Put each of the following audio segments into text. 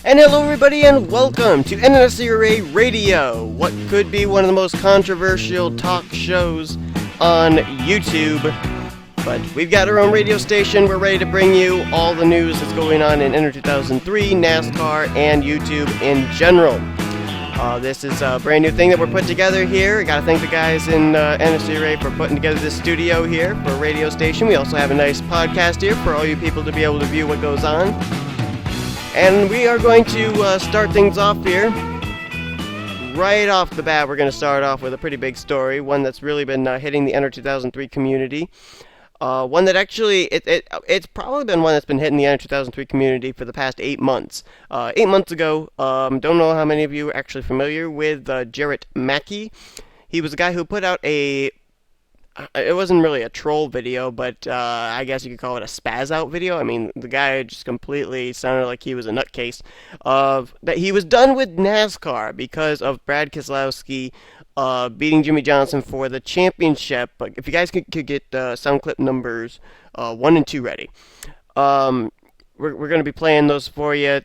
And hello everybody and welcome to NNSCRA Radio, what could be one of the most controversial talk shows on YouTube. But we've got our own radio station, we're ready to bring you all the news that's going on in Enter 2003, NASCAR, and YouTube in general. This is a brand new thing that we're putting together here. I gotta thank the guys in NNSCRA for putting together this studio here for a radio station. We also have a nice podcast here for all you people to be able to view what goes on. And we are going to start things off here. Right off the bat, we're going to start off with a pretty big story, one that's really been hitting the Enter 2003 community. One that actually, it's probably been one that's been hitting the Enter 2003 community for the past 8 months. 8 months ago, don't know how many of you are actually familiar with Jarrett Maki. He was a guy who put out it wasn't really a troll video, but I guess you could call it a spaz out video. I mean, the guy just completely sounded like he was a nutcase. That he was done with NASCAR because of Brad Keselowski beating Jimmy Johnson for the championship. But if you guys could get sound clip numbers 1 and 2 ready, we're going to be playing those for you.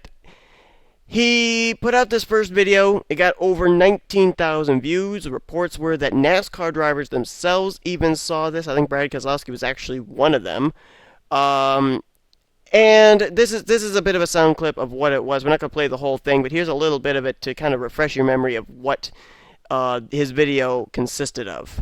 He put out this first video. It got over 19,000 views. The reports were that NASCAR drivers themselves even saw this. I think Brad Keselowski was actually one of them. And this is a bit of a sound clip of what it was. We're not going to play the whole thing, but here's a little bit of it to kind of refresh your memory of what his video consisted of.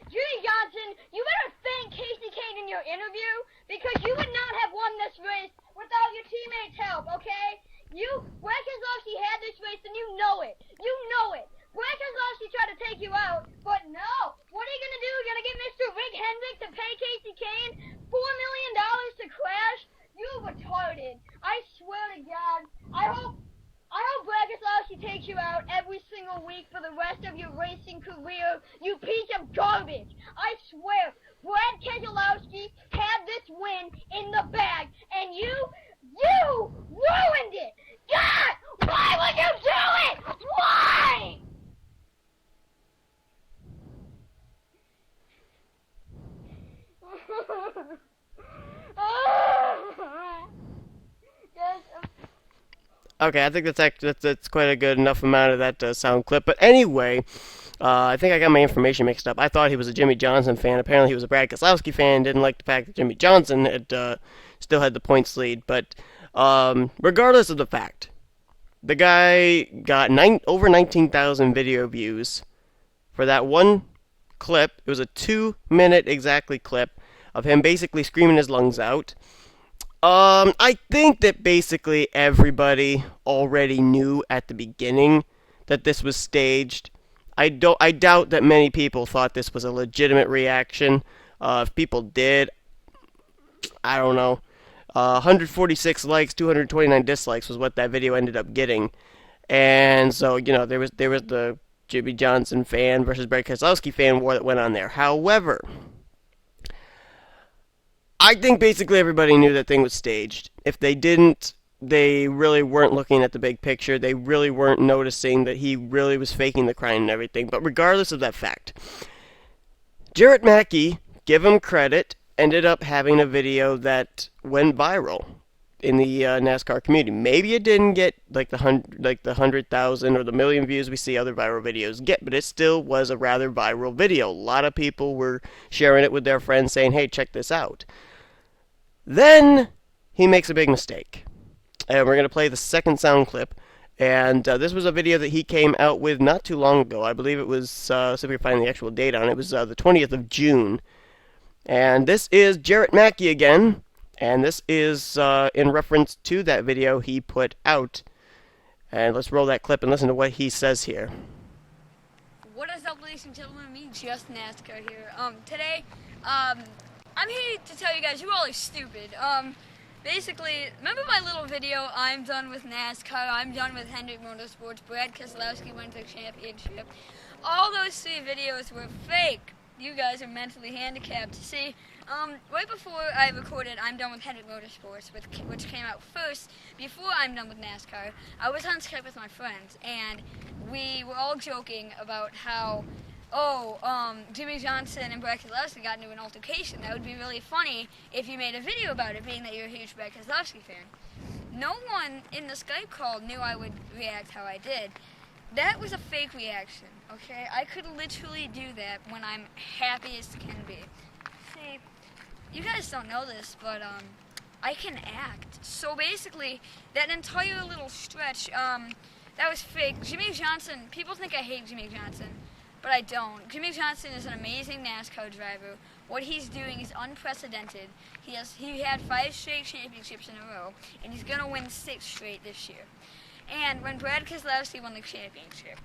Jimmy Johnson, you better thank Casey Kane in your interview, because you would not have won this race without your teammates' help, okay? Brad Keselowski had this race, and you know it. You know it. Brad Keselowski tried to take you out, but no. What are you going to do? You're going to get Mr. Rick Hendrick to pay Casey Kane $4 million to crash? You retarded. I swear to God. I hope Brad Keselowski takes you out every single week for the rest of your racing career, you piece of garbage. I swear, Brad Keselowski had this win in the bag, and you ruined it! God! Why would you do it? Why? Okay, I think that's quite a good enough amount of that sound clip. But anyway, I think I got my information mixed up. I thought he was a Jimmy Johnson fan. Apparently he was a Brad Keselowski fan. Didn't like the fact that Jimmy Johnson had still had the points lead. But regardless of the fact, the guy got over 19,000 video views for that one clip. It was a 2-minute exactly clip of him basically screaming his lungs out. I think that basically everybody already knew at the beginning that this was staged. I doubt that many people thought this was a legitimate reaction. If people did, I don't know. 146 likes, 229 dislikes was what that video ended up getting. And so, there was the Jimmy Johnson fan versus Brad Keselowski fan war that went on there. However, I think basically everybody knew that thing was staged. If they didn't, they really weren't looking at the big picture. They really weren't noticing that he really was faking the crying and everything. But regardless of that fact, Jarrett Maki, give him credit, ended up having a video that went viral in the NASCAR community. Maybe it didn't get like the 100,000 or the million views we see other viral videos get, but it still was a rather viral video. A lot of people were sharing it with their friends saying, hey, check this out. Then he makes a big mistake. And we're going to play the second sound clip. And this was a video that he came out with not too long ago. I believe it was, see if we can find the actual date on it. It was the 20th of June. And this is Jarrett Maki again. And this is in reference to that video he put out. And let's roll that clip and listen to what he says here. What is up, ladies and gentlemen? Me, Just NASCAR here. Today, I'm here to tell you guys you all are stupid. Basically, remember my little video, I'm done with NASCAR, I'm done with Hendrick Motorsports, Brad Keselowski went to the championship. All those 3 videos were fake. You guys are mentally handicapped. See, right before I recorded I'm Done with Hendrick Motorsports, which came out first, before I'm Done with NASCAR, I was on Skype with my friends, and we were all joking about how Jimmy Johnson and Brad Keselowski got into an altercation. That would be really funny if you made a video about it, being that you're a huge Brad Keselowski fan. no one in the Skype call knew I would react how I did. That was a fake reaction, okay? I could literally do that when I'm happy as can be. See, you guys don't know this, but I can act. So basically, that entire little stretch, that was fake. Jimmy Johnson, people think I hate Jimmy Johnson, but I don't. Jimmy Johnson is an amazing NASCAR driver. What he's doing is unprecedented. He had 5 straight championships in a row, and he's gonna win 6 straight this year. And when Brad Keselowski won the championship,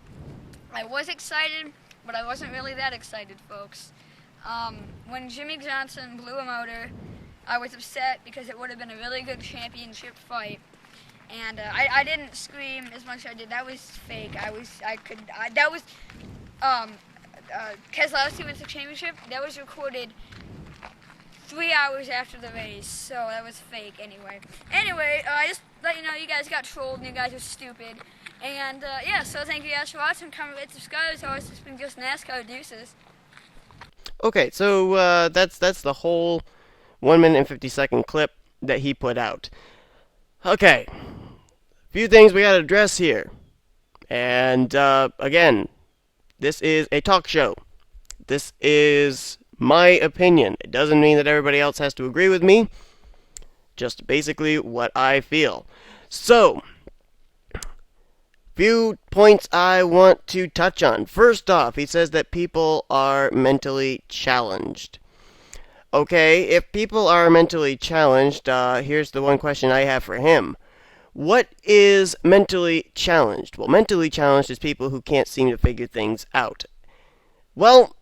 I was excited, but I wasn't really that excited, folks. When Jimmy Johnson blew a motor, I was upset because it would have been a really good championship fight. And I didn't scream as much as I did. That was fake. Keselowski wins the championship. That was recorded 3 hours after the race, so that was fake anyway. Anyway, just let you know, you guys got trolled and you guys are stupid. And yeah, so thank you guys for watching. Comment, rate, subscribe. It's always just been just NASCAR deuces. Okay, so that's the whole 1 minute and 50-second clip that he put out. Okay, a few things we gotta address here. And again, this is a talk show. This is my opinion. It doesn't mean that everybody else has to agree with me. Just basically what I feel. So, few points I want to touch on. First off, he says that people are mentally challenged. Okay, if people are mentally challenged, here's the one question I have for him. What is mentally challenged? Well, mentally challenged is people who can't seem to figure things out. Well,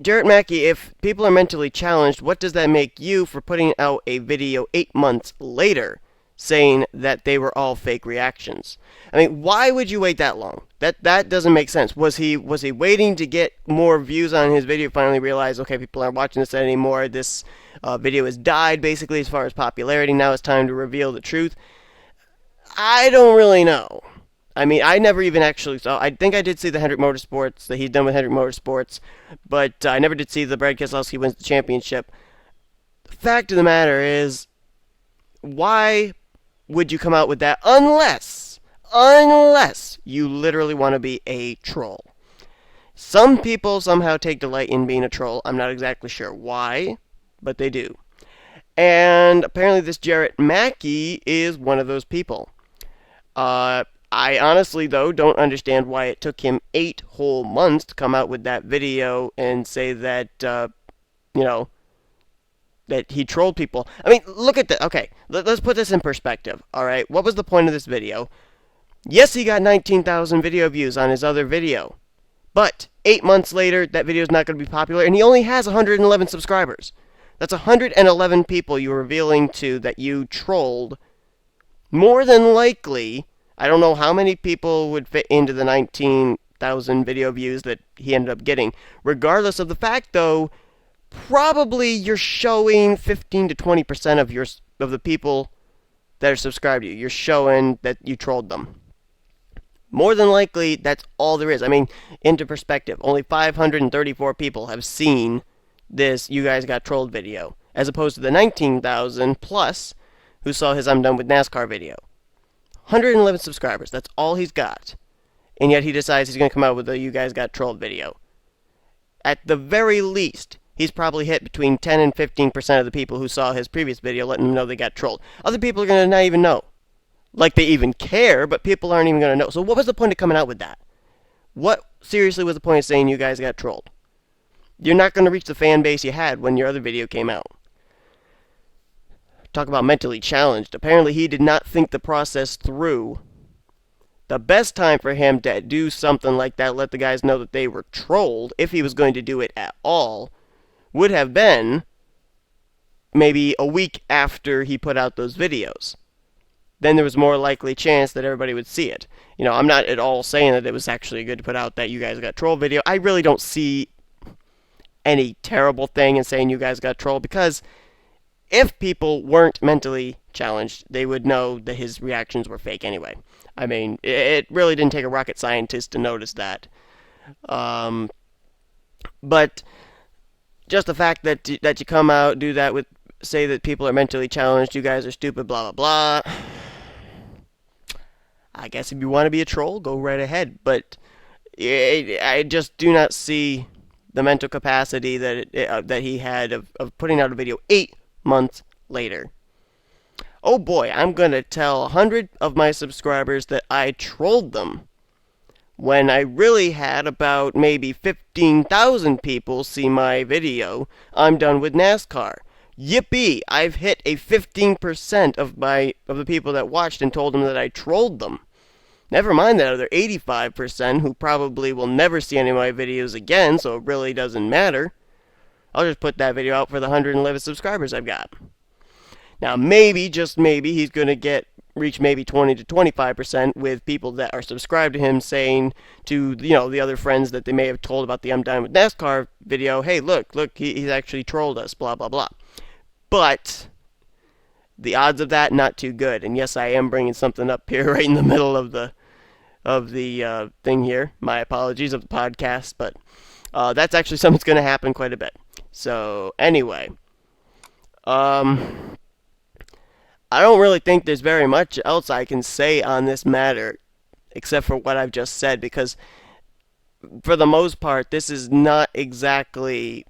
Jarrett Maki, if people are mentally challenged, what does that make you for putting out a video 8 months later saying that they were all fake reactions? I mean, why would you wait that long? That doesn't make sense. Was he waiting to get more views on his video, finally realized, okay, people aren't watching this anymore, this video has died basically as far as popularity, now it's time to reveal the truth? I don't really know. I mean, I never even actually saw. I think I did see the Hendrick Motorsports that he's done with Hendrick Motorsports, but I never did see the Brad Keselowski wins the championship. The fact of the matter is, why would you come out with that unless you literally want to be a troll? Some people somehow take delight in being a troll. I'm not exactly sure why, but they do. And apparently this Jarrett Maki is one of those people. I honestly, though, don't understand why it took him 8 whole months to come out with that video and say that, that he trolled people. I mean, look at that. Okay, let's put this in perspective, alright? What was the point of this video? Yes, he got 19,000 video views on his other video. But 8 months later, that video is not going to be popular, and he only has 111 subscribers. That's 111 people you're revealing to that you trolled. More than likely, I don't know how many people would fit into the 19,000 video views that he ended up getting. Regardless of the fact, though, probably you're showing 15 to 20% of the people that are subscribed to you. You're showing that you trolled them. More than likely, that's all there is. I mean, into perspective, only 534 people have seen this "You Guys Got Trolled" video, as opposed to the 19,000 plus who saw his "I'm Done with NASCAR" video. 111 subscribers, that's all he's got. And yet he decides he's going to come out with a "You Guys Got Trolled" video. At the very least, he's probably hit between 10 and 15% of the people who saw his previous video, letting them know they got trolled. Other people are going to not even know. Like they even care, but people aren't even going to know. So what was the point of coming out with that? What seriously was the point of saying you guys got trolled? You're not going to reach the fan base you had when your other video came out. Talk about mentally challenged. Apparently he did not think the process through. The best time for him to do something like that, let the guys know that they were trolled, if he was going to do it at all, would have been maybe a week after he put out those videos. Then there was more likely chance that everybody would see it. You know, I'm not at all saying that it was actually good to put out that "You Guys Got Trolled" video. I really don't see any terrible thing in saying "You Guys Got Trolled," because if people weren't mentally challenged, they would know that his reactions were fake anyway. I mean, it really didn't take a rocket scientist to notice that. But just the fact that you come out, do that say that people are mentally challenged, you guys are stupid, blah, blah, blah. I guess if you want to be a troll, go right ahead. But I just do not see the mental capacity that he had of putting out a video 8 months later. Oh boy, I'm going to tell 100 of my subscribers that I trolled them, when I really had about maybe 15,000 people see my video, I'm done with NASCAR. Yippee! I've hit a 15% of the people that watched and told them that I trolled them. Never mind that other 85% who probably will never see any of my videos again, so it really doesn't matter. I'll just put that video out for the 111 subscribers I've got. Now maybe, just maybe, he's going to reach maybe 20 to 25% with people that are subscribed to him saying to, the other friends that they may have told about the I'm Done with NASCAR video, hey, look, he's actually trolled us, blah, blah, blah. But the odds of that, not too good. And yes, I am bringing something up here right in the middle of the thing here. My apologies, of the podcast, but that's actually something that's going to happen quite a bit. So, anyway, I don't really think there's very much else I can say on this matter, except for what I've just said, because for the most part, this is not exactly...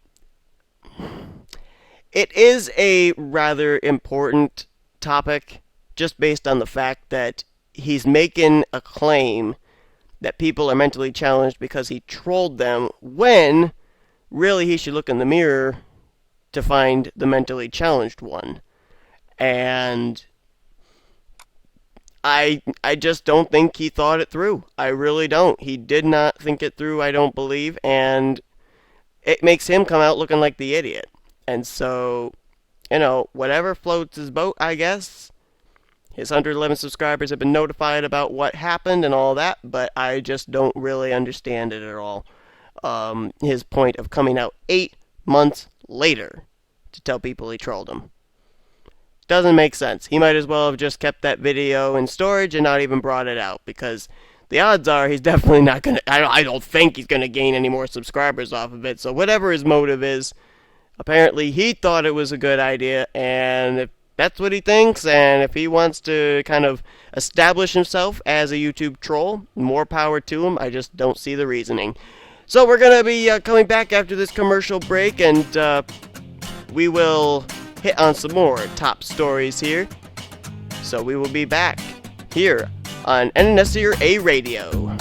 It is a rather important topic, just based on the fact that he's making a claim that people are mentally challenged because he trolled them, when really he should look in the mirror to find the mentally challenged one. And I just don't think he thought it through. I really don't. He did not think it through, I don't believe, and it makes him come out looking like the idiot. And so, whatever floats his boat, I guess. His 111 subscribers have been notified about what happened and all that, but I just don't really understand it at all. His point of coming out 8 months later to tell people he trolled them. Doesn't make sense. He might as well have just kept that video in storage and not even brought it out, because the odds are he's definitely not going to... I don't think he's going to gain any more subscribers off of it, so whatever his motive is, apparently he thought it was a good idea, and if that's what he thinks, and if he wants to kind of establish himself as a YouTube troll, more power to him. I just don't see the reasoning. So we're going to be coming back after this commercial break, and we will hit on some more top stories here. So we will be back here on NNSCRA Radio.